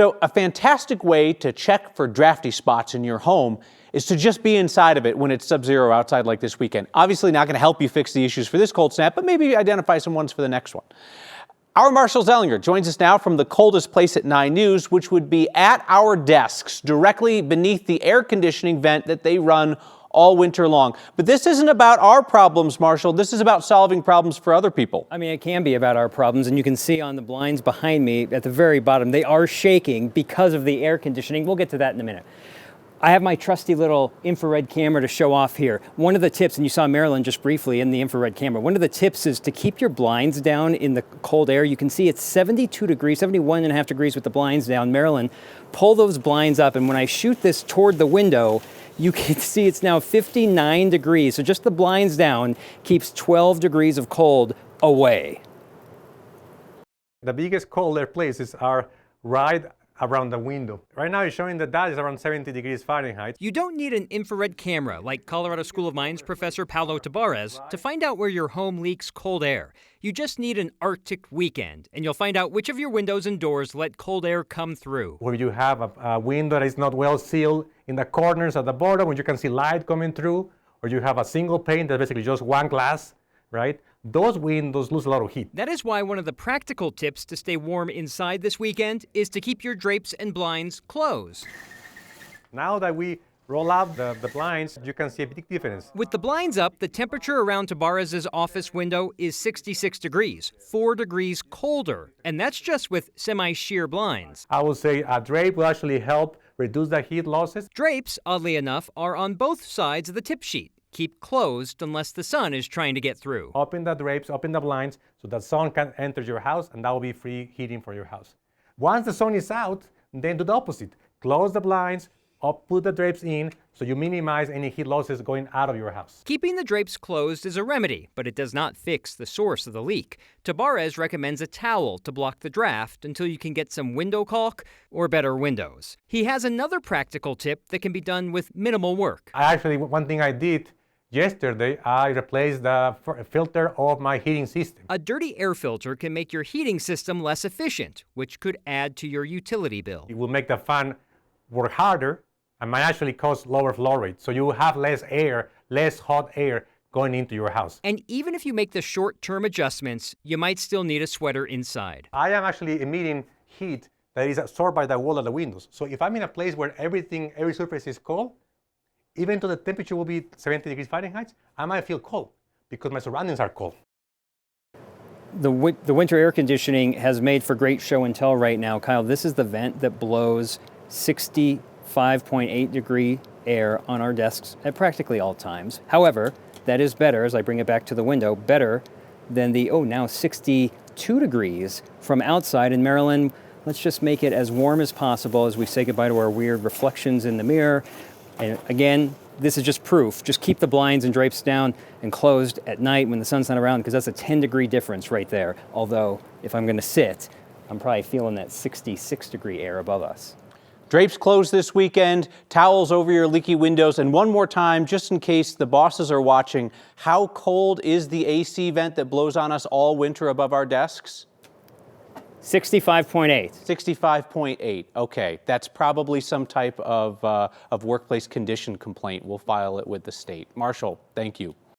So a fantastic way to check for drafty spots in your home is to just be inside of it when it's sub-zero outside like this weekend. Obviously not going to help you fix the issues for this cold snap, but maybe identify some ones for the next one. Our Marshall Zellinger joins us now from the coldest place at 9 News, which would be at our desks, directly beneath the air conditioning vent that they run all winter long. But this isn't about our problems, Marshall. This is about solving problems for other people. I mean, it can be about our problems, and you can see on the blinds behind me at the very bottom, they are shaking because of the air conditioning. We'll get to that in a minute. I have my trusty little infrared camera to show off here. One of the tips, and you saw Marilyn just briefly in the infrared camera, one of the tips is to keep your blinds down in the cold air. You can see it's 72 degrees, 71.5 degrees with the blinds down. Marilyn, pull those blinds up, and when I shoot this toward the window, you can see it's now 59 degrees. So just the blinds down keeps 12 degrees of cold away. The biggest cold air places are right around the window. Right now it's showing that is around 70 degrees Fahrenheit. You don't need an infrared camera like Colorado School of Mines professor Paulo Tabarez to find out where your home leaks cold air. You just need an Arctic weekend, and you'll find out which of your windows and doors let cold air come through. Where you have a window that is not well sealed in the corners at the bottom, when you can see light coming through, or you have a single pane that's basically just one glass, right? Those windows lose a lot of heat. That is why one of the practical tips to stay warm inside this weekend is to keep your drapes and blinds closed. Now that we roll out the blinds, you can see a big difference. With the blinds up, the temperature around Tabarez's office window is 66 degrees, 4 degrees colder, and that's just with semi-sheer blinds. I would say a drape will actually help reduce the heat losses. Drapes, oddly enough, are on both sides of the tip sheet. Keep closed unless the sun is trying to get through. Open the drapes, open the blinds, so that sun can enter your house, and that will be free heating for your house. Once the sun is out, then do the opposite. Close the blinds, put the drapes in, so you minimize any heat losses going out of your house. Keeping the drapes closed is a remedy, but it does not fix the source of the leak. Tabarez recommends a towel to block the draft until you can get some window caulk or better windows. He has another practical tip that can be done with minimal work. One thing I did yesterday, I replaced the filter of my heating system. A dirty air filter can make your heating system less efficient, which could add to your utility bill. It will make the fan work harder and might actually cause lower flow rate. So you will have less air, less hot air going into your house. And even if you make the short-term adjustments, you might still need a sweater inside. I am actually emitting heat that is absorbed by the wall of the windows. So if I'm in a place where every surface is cold, even though the temperature will be 70 degrees Fahrenheit, I might feel cold because my surroundings are cold. The winter air conditioning has made for great show and tell right now. Kyle, this is the vent that blows 65.8 degree air on our desks at practically all times. However, that is better, as I bring it back to the window, better than the, now 62 degrees from outside. In Maryland, let's just make it as warm as possible as we say goodbye to our weird reflections in the mirror. And again, this is just proof. Just keep the blinds and drapes down and closed at night when the sun's not around, because that's a 10-degree difference right there. Although, if I'm going to sit, I'm probably feeling that 66-degree air above us. Drapes closed this weekend, towels over your leaky windows, and one more time, just in case the bosses are watching, how cold is the AC vent that blows on us all winter above our desks? 65.8. 65.8. Okay, that's probably some type of workplace condition complaint. We'll file it with the state. Marshall, thank you.